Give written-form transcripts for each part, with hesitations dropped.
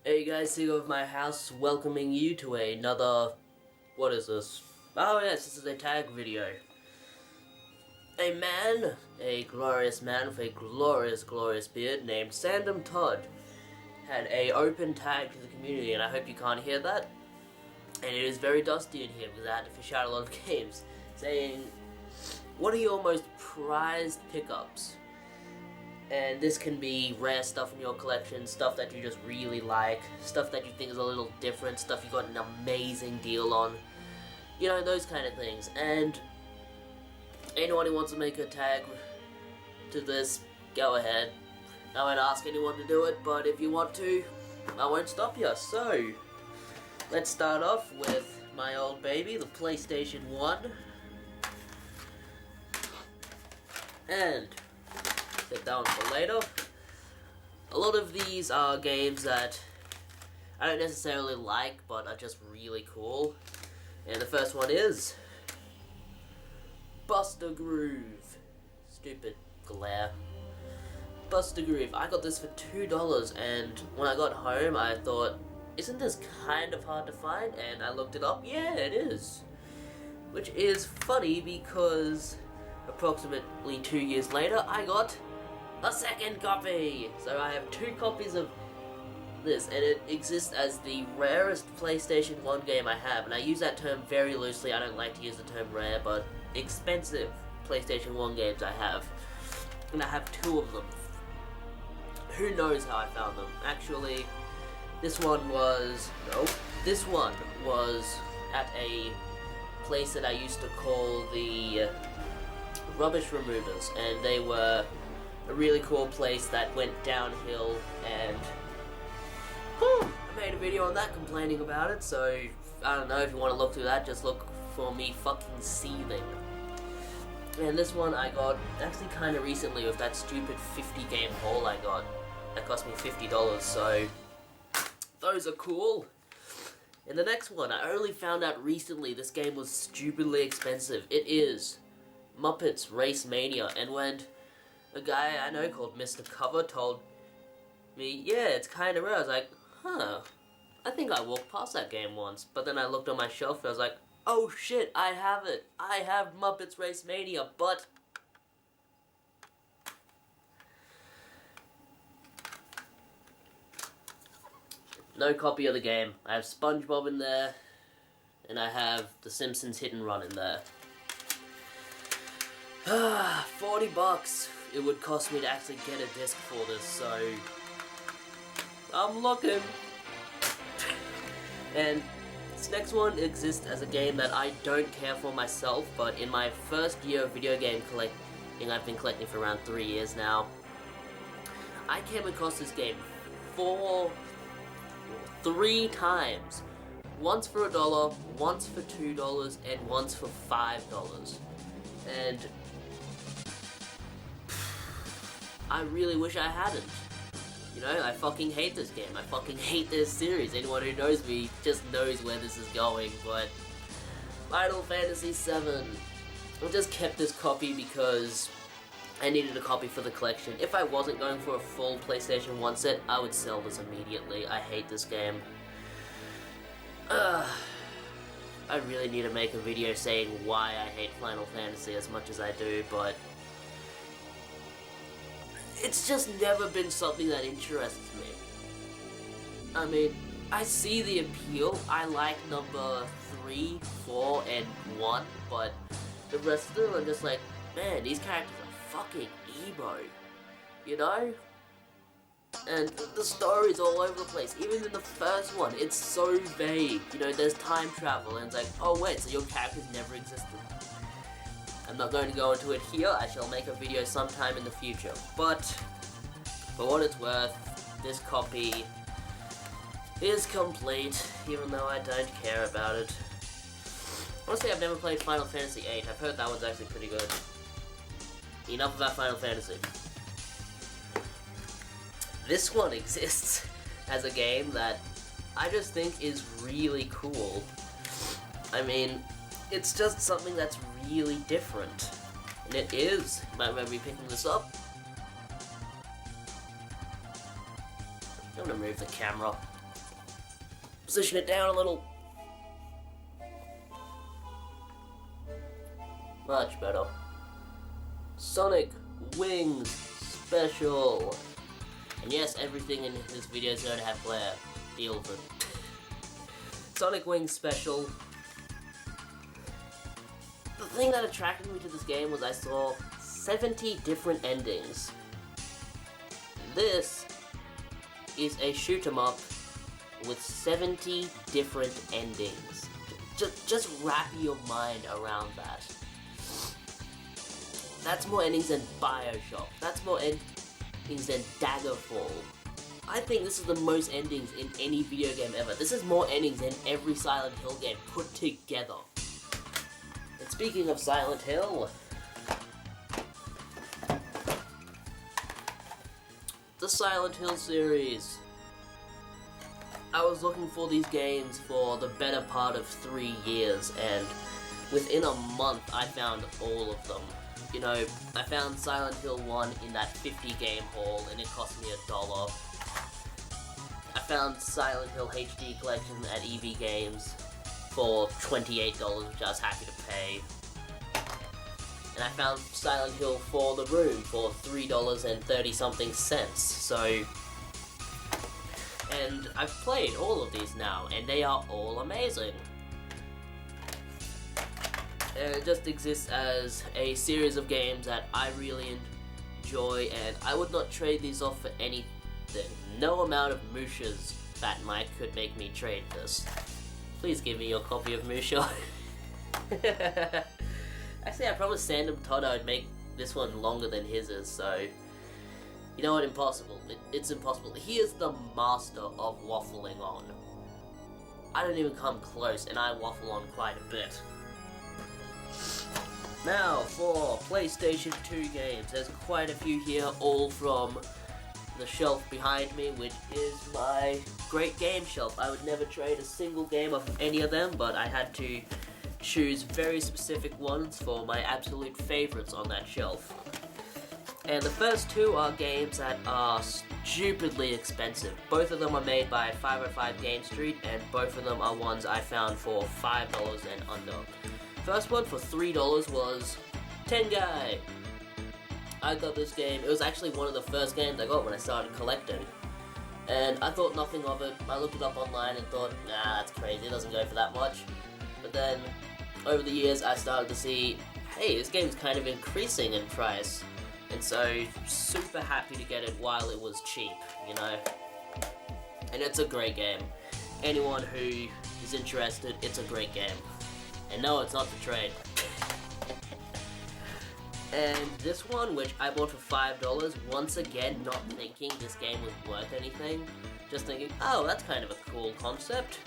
Hey guys, CEO of my house, welcoming you to another... What is this? Oh yes, this is a tag video. A man, a glorious man with a glorious beard named Sandamtod had a open tag to the community, and I hope you can't hear that. And it is very dusty in here because I had to fish out a lot of games, saying, what are your most prized pickups? And this can be rare stuff from your collection, stuff that you just really like, stuff that you think is a little different, stuff you got an amazing deal on. You know, those kind of things. And anyone who wants to make a tag to this, go ahead. I won't ask anyone to do it, but if you want to, I won't stop you. So, let's start off with my old baby, the PlayStation 1. And set that one for later. A lot of these are games that I don't necessarily like, but are just really cool. And the first one is Buster Groove. Stupid glare. Buster Groove. I got this for $2, and when I got home I thought, isn't this kind of hard to find? And I looked it up. Yeah, it is. Which is funny because approximately 2 years later I got a second copy! So I have 2 copies of this, and it exists as the rarest PlayStation 1 game I have, and I use that term very loosely. I don't like to use the term rare, but expensive PlayStation 1 games I have. And I have 2 of them. Who knows how I found them? Actually, this one was at a place that I used to call the Rubbish Removers, and they were a really cool place that went downhill, and I made a video on that complaining about it, so I don't know, if you want to look through that, just look for me fucking seething. And this one I got actually kind of recently with that stupid 50 game haul I got. That cost me $50, so those are cool. And the next one, I only found out recently this game was stupidly expensive. It is Muppets Race Mania, and when a guy I know called Mr. Cover told me, yeah, it's kind of rare. I was like, huh, I think I walked past that game once. But then I looked on my shelf and I was like, oh shit, I have it. I have Muppets Race Mania, but no copy of the game. I have SpongeBob in there, and I have The Simpsons Hit and Run in there. $40 it would cost me to actually get a disc for this, so I'm looking. And this next one exists as a game that I don't care for myself, but in my first year of video game collecting, I've been collecting for around 3 years now, I came across this game 3 times. Once for $1, once for $2, and once for $5. And I really wish I hadn't. You know, I fucking hate this game. I fucking hate this series. Anyone who knows me just knows where this is going, but Final Fantasy VII. I just kept this copy because I needed a copy for the collection. If I wasn't going for a full PlayStation 1 set, I would sell this immediately. I hate this game. I really need to make a video saying why I hate Final Fantasy as much as I do, but it's just never been something that interests me. I mean, I see the appeal. I like number 3, 4, and 1, but the rest of them are just like, man, these characters are fucking emo, you know? And the story's all over the place. Even in the first one, it's so vague. You know, there's time travel, and it's like, oh wait, so your characters never existed. I'm not going to go into it here. I shall make a video sometime in the future. But for what it's worth, this copy is complete, even though I don't care about it. Honestly, I've never played Final Fantasy VIII. I've heard that one's actually pretty good. Enough about Final Fantasy. This one exists as a game that I just think is really cool. I mean, it's just something that's really different. And it is. You might remember me picking this up. I'm gonna move the camera. position it down a little. Much better. Sonic Wings Special. And yes, everything in this video is going to have glare. Deal with it. Sonic Wings Special. The thing that attracted me to this game was I saw 70 different endings. This is a shoot 'em up with 70 different endings. Just wrap your mind around that. That's more endings than Bioshock. That's more endings than Daggerfall. I think this is the most endings in any video game ever. This is more endings than every Silent Hill game put together. And speaking of Silent Hill, the Silent Hill series. I was looking for these games for the better part of 3 years, and within a month I found all of them. You know, I found Silent Hill 1 in that 50 game haul and it cost me $1. I found Silent Hill HD Collection at EV Games for $28, which I was happy to pay. And I found Silent Hill for the Room for $3.30 something cents. So, and I've played all of these now, and they are all amazing. And it just exists as a series of games that I really enjoy, and I would not trade these off for anything. No amount of Musha's Fat Mike could make me trade this. Please give me your copy of Musha. Actually, I promised Sandamtod I would make this one longer than his is, so... You know what, impossible. It's impossible. He is the master of waffling on. I don't even come close, and I waffle on quite a bit. Now, for PlayStation 2 games, there's quite a few here, all from the shelf behind me, which is my great game shelf. I would never trade a single game of any of them, but I had to choose very specific ones for my absolute favorites on that shelf. And the first two are games that are stupidly expensive. Both of them are made by 505 Game Street, and both of them are ones I found for $5 and under. First one for $3 was Tengai. I got this game. It was actually one of the first games I got when I started collecting. And I thought nothing of it. I looked it up online and thought, nah, that's crazy, it doesn't go for that much. But then, over the years, I started to see, hey, this game's kind of increasing in price. And so, super happy to get it while it was cheap, you know? And it's a great game. Anyone who is interested, it's a great game. And no, it's not the trade. And this one, which I bought for $5, once again, not thinking this game was worth anything. Just thinking, oh, that's kind of a cool concept.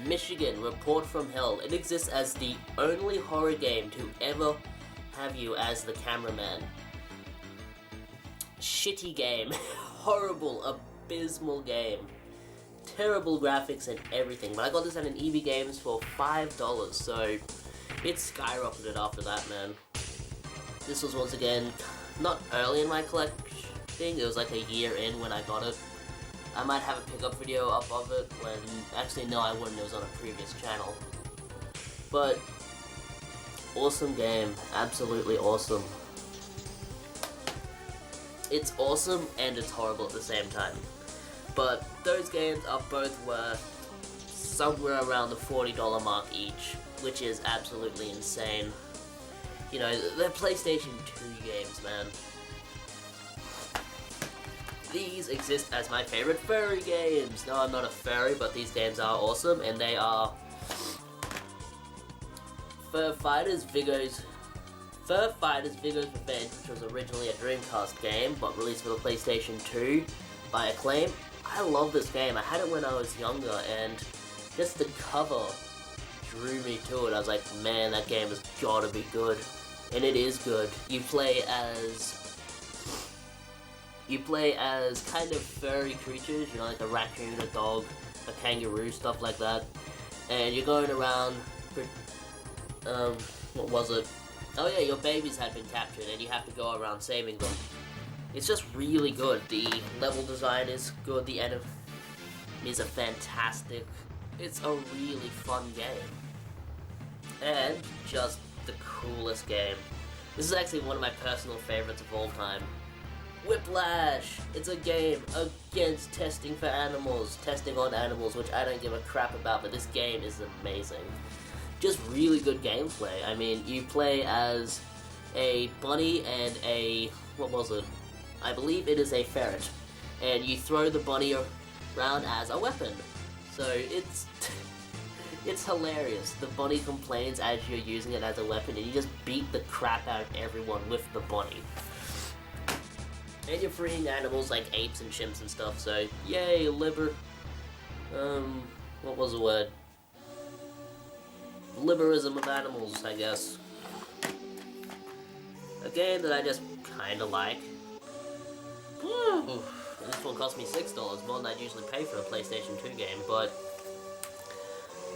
Michigan, Report from Hell. It exists as the only horror game to ever have you as the cameraman. Shitty game. Horrible, abysmal game. Terrible graphics and everything. But I got this at an EB Games for $5, so it skyrocketed after that, man. This was once again not early in my collecting. It was like a year in when I got it. I might have a pickup video up of it when... Actually, no, I wouldn't. It was on a previous channel. But awesome game. Absolutely awesome. It's awesome and it's horrible at the same time. But those games are both worth somewhere around the $40 mark each, which is absolutely insane. You know, they're PlayStation 2 games, man. These exist as my favorite furry games. No, I'm not a furry, but these games are awesome, and they are Fur Fighters Viggo's Revenge, which was originally a Dreamcast game, but released for the PlayStation 2 by Acclaim. I love this game. I had it when I was younger, and just the cover drew me to it. I was like, man, that game has gotta be good. And it is good. You play as kind of furry creatures, you know, like a raccoon, a dog, a kangaroo, stuff like that. And you're going around, what was it? Oh yeah, your babies had been captured and you have to go around saving them. It's just really good. The level design is good, the is a fantastic, it's a really fun game. And just the coolest game. This is actually one of my personal favorites of all time. Whiplash! It's a game against testing for animals, testing on animals, which I don't give a crap about, but this game is amazing. Just really good gameplay. I mean, you play as a bunny and a, what was it? I believe it is a ferret. And you throw the bunny around as a weapon. So it's hilarious. The bunny complains as you're using it as a weapon, and you just beat the crap out of everyone with the bunny. And you're freeing animals like apes and chimps and stuff, so yay, what was the word? Liberism of animals, I guess. A game that I just kinda like. This one cost me $6, more than I'd usually pay for a PlayStation 2 game, but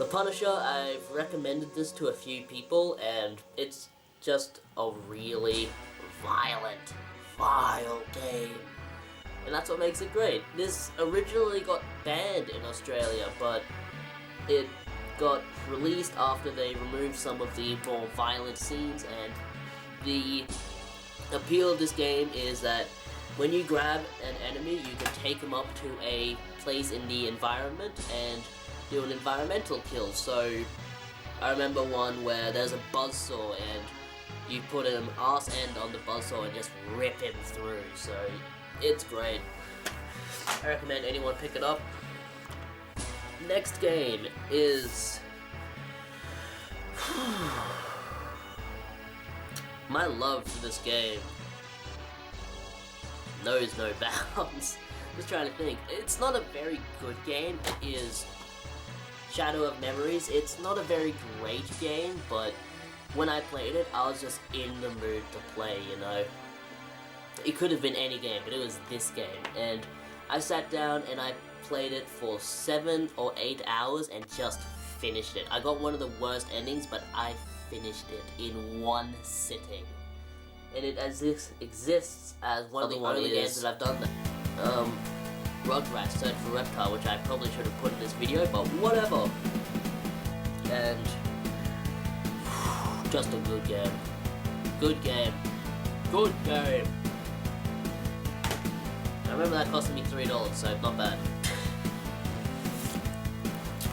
The Punisher, I've recommended this to a few people, and it's just a really vile game. And that's what makes it great. This originally got banned in Australia, but it got released after they removed some of the more violent scenes, and the appeal of this game is that when you grab an enemy, you can take them up to a place in the environment and do an environmental kill. So I remember one where there's a buzzsaw and you put an arse end on the buzzsaw and just rip him through, so it's great. I recommend anyone pick it up. Next game is my love for this game knows no bounds. Just trying to think. It's not a very good game. It is Shadow of Memories. It's not a very great game, but when I played it, I was just in the mood to play, you know. It could have been any game, but it was this game. And I sat down and I played it for 7 or 8 hours and just finished it. I got one of the worst endings, but I finished it in one sitting. And it exists as one of the only games that I've done that. Rugrats Search for Reptile, which I probably should have put in this video, but whatever. And just a good game. Good game. Good game. I remember that costing me $3, so not bad.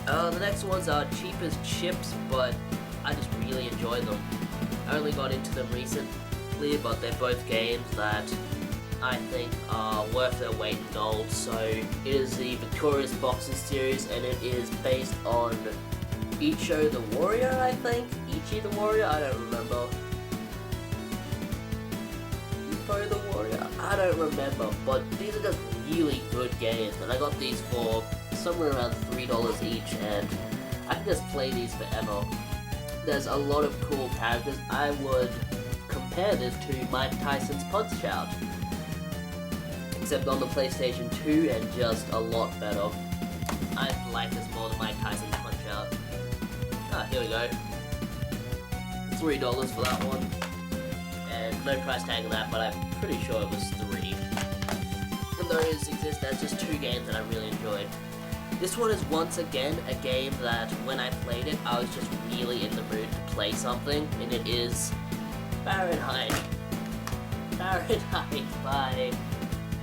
The next ones are cheap as chips, but I just really enjoy them. I only got into them recently, but they're both games that I think are worth their weight in gold. So it is the Victorious Boxers series, and it is based on Icho the Warrior, I think? Ichi the Warrior? I don't remember. Ipo the Warrior? I don't remember, but these are just really good games, and I got these for somewhere around $3 each, and I can just play these forever. There's a lot of cool characters. I would compare this to Mike Tyson's Punch-Out, except on the PlayStation 2 and just a lot better. I like this more than Mike Tyson's Punch-Out. Here we go. $3 for that one. And no price tag on that, but I'm pretty sure it was $3. And those exist as just 2 games that I really enjoyed. This one is once again a game that when I played it, I was just really in the mood to play something, and it is Fahrenheit. Fahrenheit by,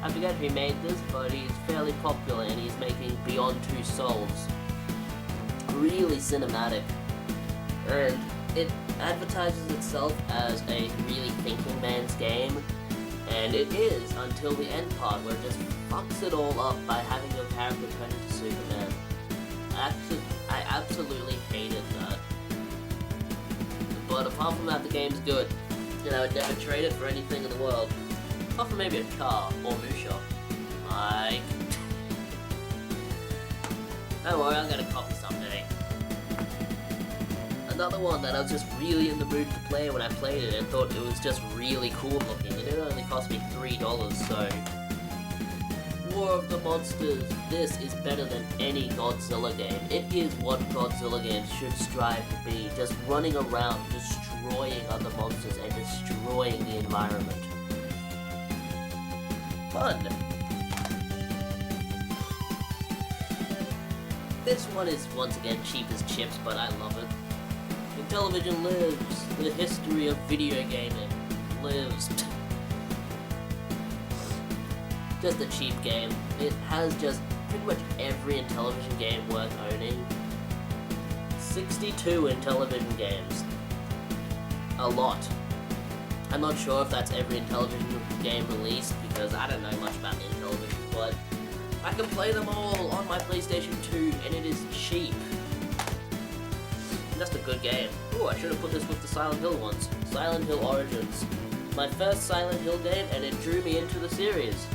I forget who made this, but he's fairly popular and he's making Beyond Two Souls. Really cinematic. And it advertises itself as a really thinking man's game, and it is until the end part where it just fucks it all up by having your character turn into Superman. I absolutely hated that. But apart from that, the game's good, and I would never trade it for anything in the world. Apart from maybe a car or Musha. Like, don't worry, I'm gonna copy someday. Another one that I was just really in the mood to play when I played it and thought it was just really cool looking, and it only cost me $3, so War of the Monsters. This is better than any Godzilla game. It is what Godzilla games should strive to be, just running around, destroying other monsters and destroying the environment. Fun! This one is once again cheap as chips, but I love it. Intellivision lives. The history of video gaming lives. Just a cheap game. It has just pretty much every Intellivision game worth owning. 62 Intellivision games. A lot. I'm not sure if that's every Intellivision game released because I don't know much about the Intellivision, but I can play them all on my PlayStation 2 and it is cheap. Just a good game. Ooh, I should have put this with the Silent Hill ones. Silent Hill Origins. My first Silent Hill game and it drew me into the series.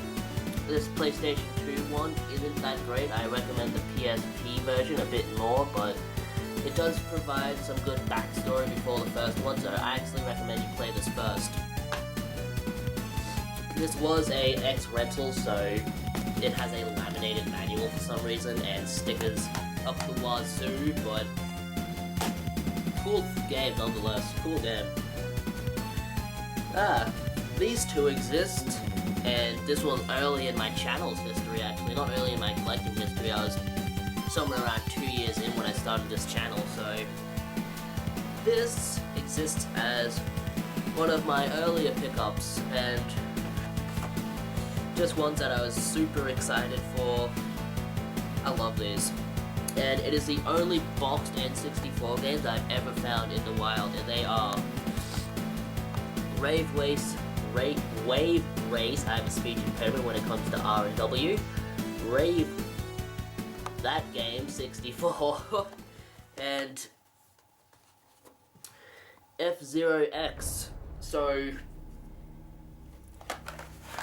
This PlayStation 2 one isn't that great. I recommend the PSP version a bit more, but it does provide some good backstory before the first one, so I actually recommend you play this first. This was a ex-rental, so it has a laminated manual for some reason, and stickers up the wazoo, but cool game nonetheless, cool game. These two exist, and this was early in my channel's history actually, not early in my collecting history. I was somewhere around 2 years in when I started this channel, so this exists as one of my earlier pickups, and just ones that I was super excited for. I love these. And it is the only boxed N64 games I've ever found in the wild, and they are Wave Race, I have a speech impairment when it comes to R and W, that game, 64, and F-Zero X, so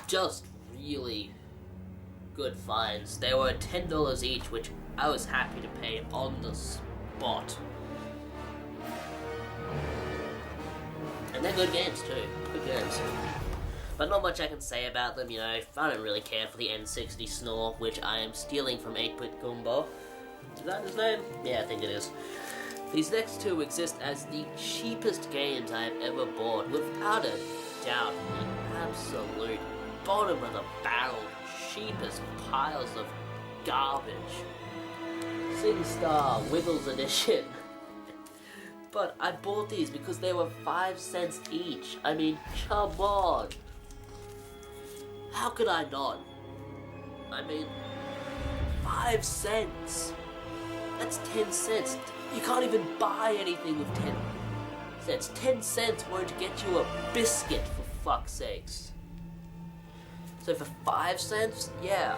just really good finds. They were $10 each, which I was happy to pay on the spot. And they're good games too, good games. But not much I can say about them, you know. I don't really care for the N60 Snore, which I am stealing from 8-Bit Goomba. Is that his name? Yeah, I think it is. These next two exist as the cheapest games I have ever bought, without a doubt. The absolute bottom of the barrel, cheapest piles of garbage. SingStar Wiggles Edition. But I bought these because they were 5 cents each. I mean, come on. How could I not? I mean, 5 cents. That's 10 cents. You can't even buy anything with 10 cents. 10 cents won't get you a biscuit, for fuck's sakes. So for 5 cents, yeah,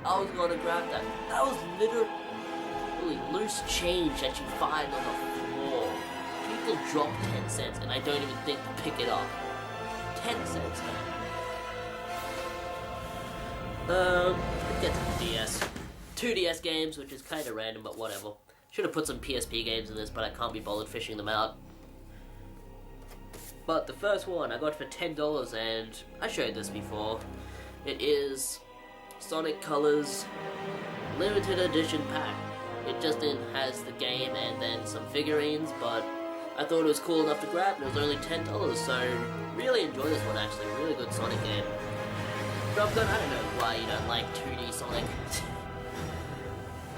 I was gonna grab that. That was literally loose change that you find on the floor. People drop 10 cents and I don't even think to pick it up. 10 cents, man. Let's get to the DS. 2 DS games, which is kind of random, but whatever. Should have put some PSP games in this, but I can't be bothered fishing them out. But the first one I got for $10, and I showed this before. It is Sonic Colors Limited Edition Pack. It just has the game and then some figurines, but I thought it was cool enough to grab, and it was only $10, so really enjoy this one actually. Really good Sonic game. Dropgun, I don't know why you don't like 2D Sonic.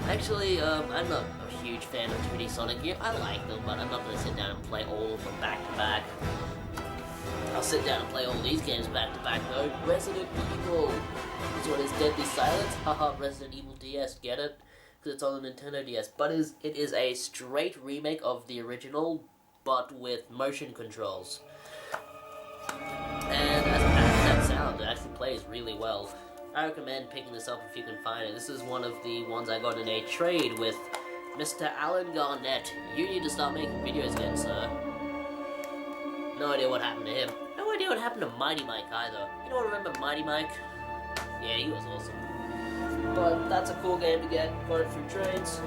Actually, I'm not a huge fan of 2D Sonic. Yeah, I like them, but I'm not going to sit down and play all of them back to back. I'll sit down and play all these games back to back though. Resident Evil. This one is Deadly Silence. Haha, Resident Evil DS, get it? Because it's on the Nintendo DS. But it is a straight remake of the original, but with motion controls. And as that sound, it actually plays really well. I recommend picking this up if you can find it. This is one of the ones I got in a trade with Mr. Alan Garnett. You need to start making videos again, sir. No idea what happened to him. No idea what happened to Mighty Mike either. You don't remember Mighty Mike? Yeah, he was awesome. But that's a cool game to get. Got it through trades.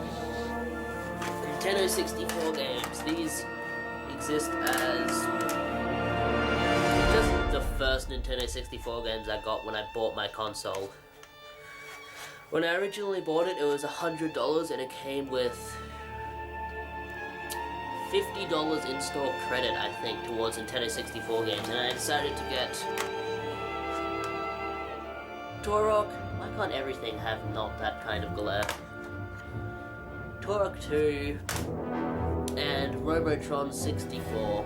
Nintendo 64 games. These exist as just the first Nintendo 64 games I got when I bought my console. When I originally bought it, it was $100 and it came with $50 in-store credit, I think, towards Nintendo 64 games, and I decided to get Turok. Why can't everything have not that kind of glare? Turok 2, and Robotron 64.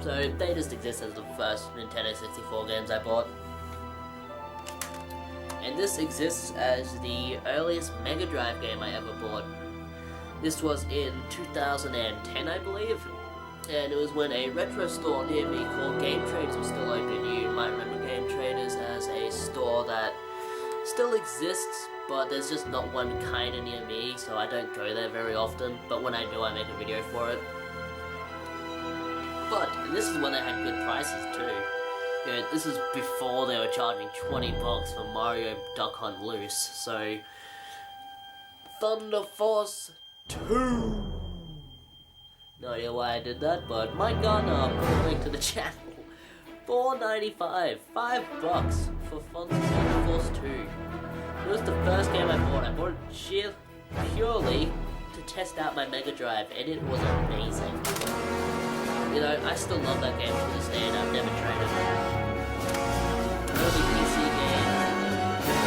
So they just exist as the first Nintendo 64 games I bought. And this exists as the earliest Mega Drive game I ever bought. This was in 2010, I believe, and it was when a retro store near me called Game Traders was still open. You might remember Game Traders as a store that still exists, but there's just not one kinda near me, so I don't go there very often, but when I do, I make a video for it. But this is when they had good prices too. You know, this is before they were charging $20 for Mario Duck Hunt Loose, so Thunder Force 2. No idea why I did that, but my gun link to the channel. $4.95, $5 for Thunder Force 2. It was the first game I bought. I bought it purely to test out my Mega Drive, and it was amazing. You know, I still love that game to this day, and I've never traded it. Early PC game,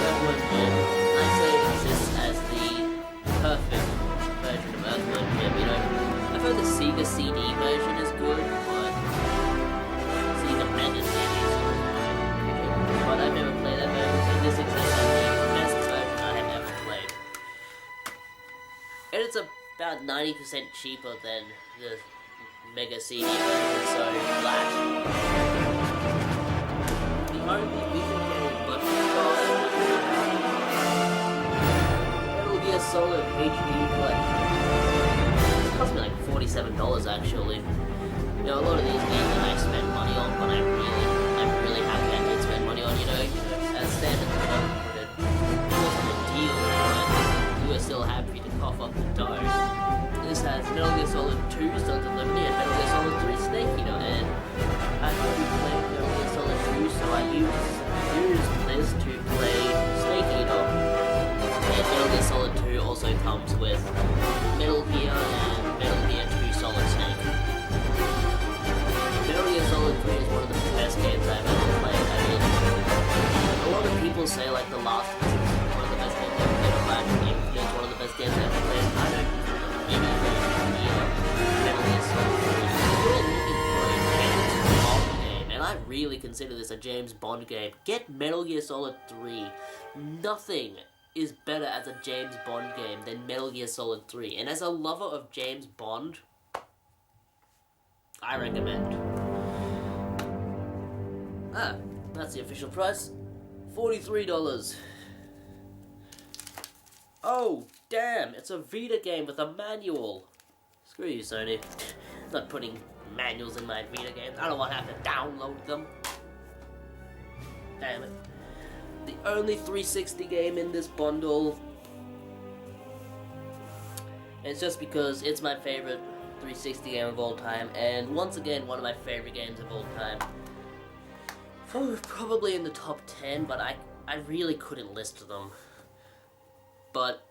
Earthworm Jim. I say it exists as the perfect version of Earthworm Jim. You know, I've heard the Sega CD version is good, but Sega Mega CD is good. But I've never played that version, so this exists as the best version I have ever played. And it's about 90% cheaper than the Mega CD version, so flat. The only Vita game but Metal Gear Solid HD Collection. It cost me like $47 actually. You know, a lot of these games that I spend money on, but I'm really happy I did spend money on, you know, as Sandamtod put it. It wasn't a deal, but we were still happy to cough up the dough. This has Metal Gear Solid 2, Sons of Liberty, and Metal Gear Solid 3 Snake Eater, and I've already played Metal Gear Solid 2, so I used this to play Snake Eater. And Metal Gear Solid 2 also comes with Metal Gear and Metal Gear 2 Solid Snake. Metal Gear Solid 3 is one of the best games I've ever played. I mean, a lot of people say like The Last of Us is one of the best games I've ever played, or Bioshock Infinite is one of the best games I've ever played. I don't and I really consider this a James Bond game. Get Metal Gear Solid 3. Nothing is better as a James Bond game than Metal Gear Solid 3. And as a lover of James Bond, I recommend. That's the official price. $43. Oh, damn, it's a Vita game with a manual. Screw you, Sony. I'm not putting manuals in my Vita games. I don't want to have to download them. Damn it. The only 360 game in this bundle. And it's just because it's my favorite 360 game of all time. And once again, one of my favorite games of all time. Probably in the top 10, but I really couldn't list them. But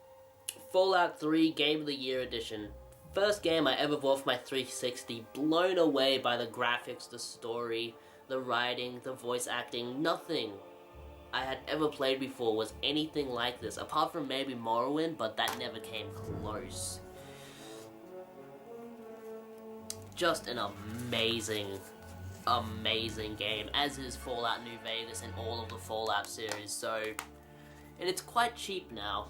Fallout 3 Game of the Year Edition. First game I ever bought for my 360. Blown away by the graphics, the story, the writing, the voice acting. Nothing I had ever played before was anything like this. Apart from maybe Morrowind, but that never came close. Just an amazing game. As is Fallout New Vegas and all of the Fallout series. So, and it's quite cheap now.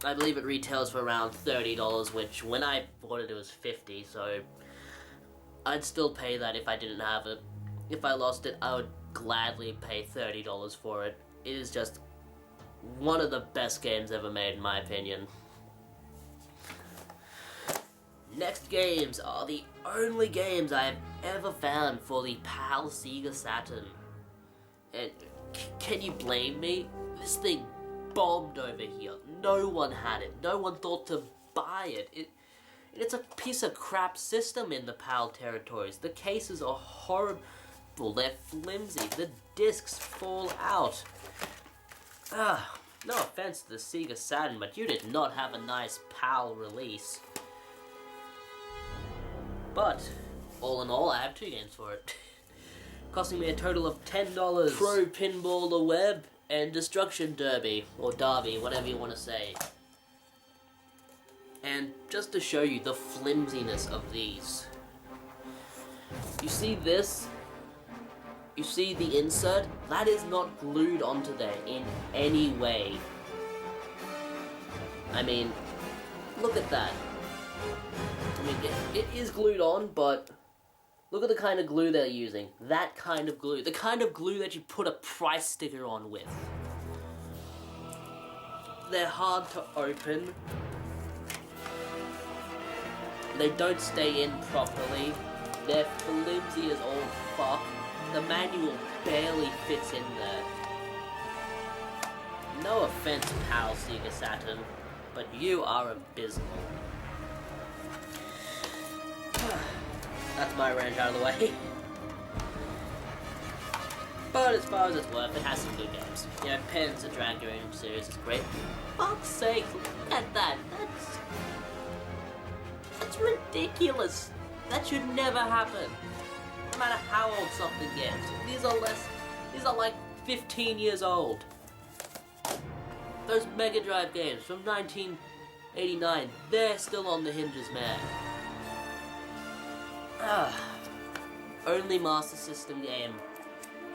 I believe it retails for around $30, which when I bought it, it was $50, so I'd still pay that if I didn't have it. If I lost it, I would gladly pay $30 for it. It is just one of the best games ever made, in my opinion. Next games are the only games I have ever found for the PAL Sega Saturn. And can you blame me? This thing bombed over here. No one had it. No one thought to buy it. It's a piece of crap system in the PAL territories. The cases are horrible. They're flimsy. The discs fall out. No offense to the Sega Saturn, but you did not have a nice PAL release. But, all in all, I have 2 games for it. Costing me a total of $10. Pro Pinball the Web and Destruction Derby, or Derby, whatever you want to say. And just to show you the flimsiness of these, you see this? You see the insert? That is not glued onto there in any way. I mean, look at that. I mean, it is glued on, but look at the kind of glue they're using. That kind of glue. The kind of glue that you put a price sticker on with. They're hard to open. They don't stay in properly. They're flimsy as all fuck. The manual barely fits in there. No offense, pal Sega Saturn, but you are abysmal. That's my rant out of the way. But as far as it's worth, it has some good games. You know, Panzer Dragon series is great. Fuck's sake, look at that. That's ridiculous. That should never happen. No matter how old something gets. These are like 15 years old. Those Mega Drive games from 1989, they're still on the hinges, man. Only Master System game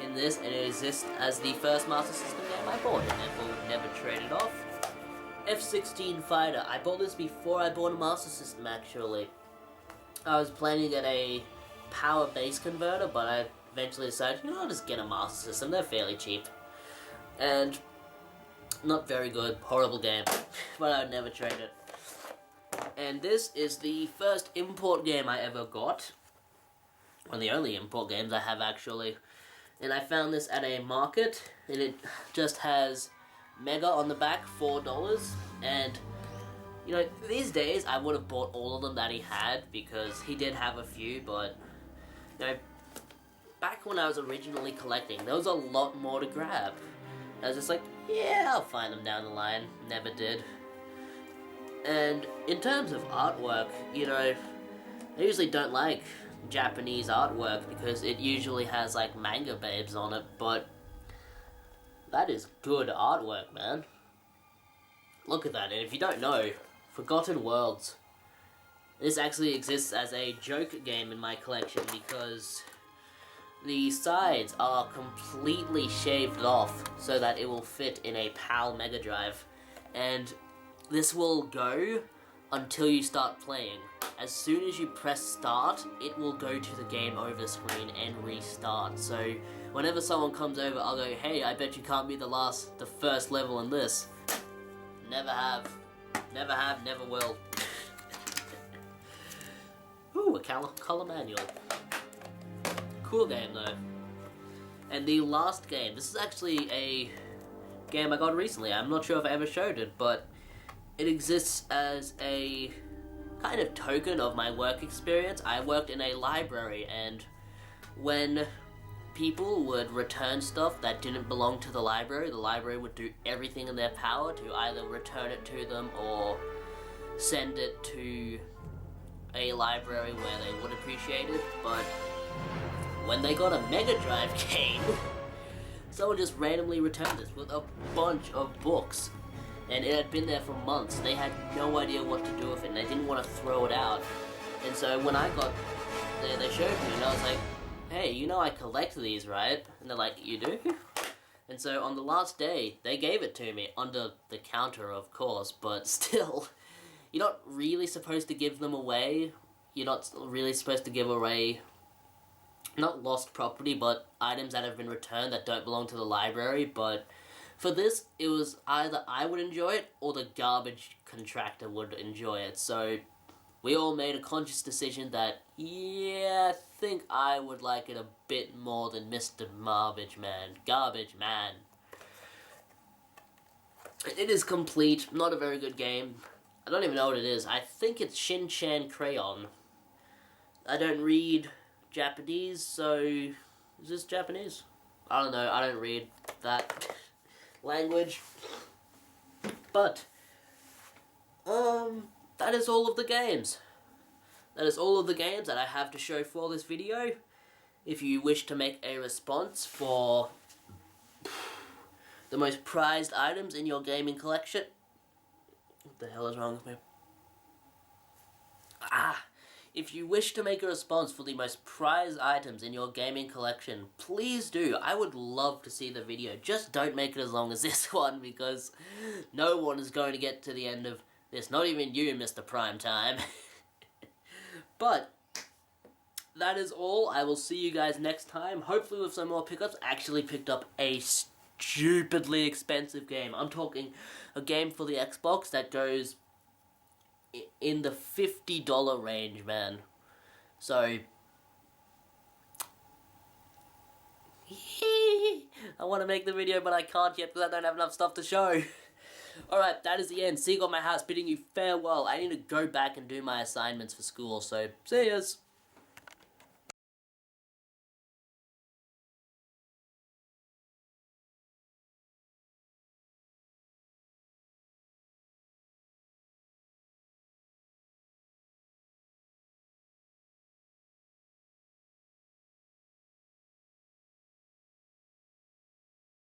in this, and it exists as the first Master System game I bought, and therefore would never trade it off. F-16 Fighter. I bought this before I bought a Master System, actually. I was planning to get a power base converter, but I eventually decided, you know, I'll just get a Master System. They're fairly cheap. And not very good. Horrible game. But I would never trade it. And this is the first import game I ever got. One of the only import games I have, actually. And I found this at a market, and it just has Mega on the back, $4. And, you know, these days I would have bought all of them that he had, because he did have a few, but, you know, back when I was originally collecting, there was a lot more to grab. I was just like, yeah, I'll find them down the line. Never did. And in terms of artwork, you know, I usually don't like Japanese artwork because it usually has like manga babes on it, but that is good artwork, man. Look at that. And if you don't know, Forgotten Worlds, this actually exists as a joke game in my collection because the sides are completely shaved off so that it will fit in a PAL Mega Drive, and this will go until you start playing. As soon as you press start, it will go to the game over screen and restart. So whenever someone comes over, I'll go, hey, I bet you can't beat the first level in this. Never have, never will. Ooh, a color manual. Cool game though. And the last game, this is actually a game I got recently. I'm not sure if I ever showed it, but it exists as a kind of token of my work experience. I worked in a library, and when people would return stuff that didn't belong to the library would do everything in their power to either return it to them or send it to a library where they would appreciate it. But when they got a Mega Drive game, someone just randomly returned this with a bunch of books. And it had been there for months. They had no idea what to do with it, and they didn't want to throw it out. And so when I got there, they showed me, and I was like, hey, you know I collect these, right? And they're like, you do? And so on the last day, they gave it to me, under the counter, of course, but still, you're not really supposed to give them away. You're not really supposed to give away, not lost property, but items that have been returned that don't belong to the library. But for this, it was either I would enjoy it or the garbage contractor would enjoy it. So we all made a conscious decision that, yeah, I think I would like it a bit more than Mr. Garbage Man. It is complete, not a very good game. I don't even know what it is. I think it's Shin-Chan Crayon. I don't read Japanese, so is this Japanese? I don't know, I don't read that language. But that is all of the games. That is all of the games that I have to show for this video. If you wish to make a response for the most prized items in your gaming collection. What the hell is wrong with me? If you wish to make a response for the most prized items in your gaming collection, please do. I would love to see the video. Just don't make it as long as this one, because no one is going to get to the end of this. Not even you, Mr. Primetime. But that is all. I will see you guys next time. Hopefully with some more pickups. Actually picked up a stupidly expensive game. I'm talking a game for the Xbox that goes in the $50 range, man. So I want to make the video, but I can't yet because I don't have enough stuff to show. Alright, that is the end. Seagull my house bidding you farewell. I need to go back and do my assignments for school, so see yas.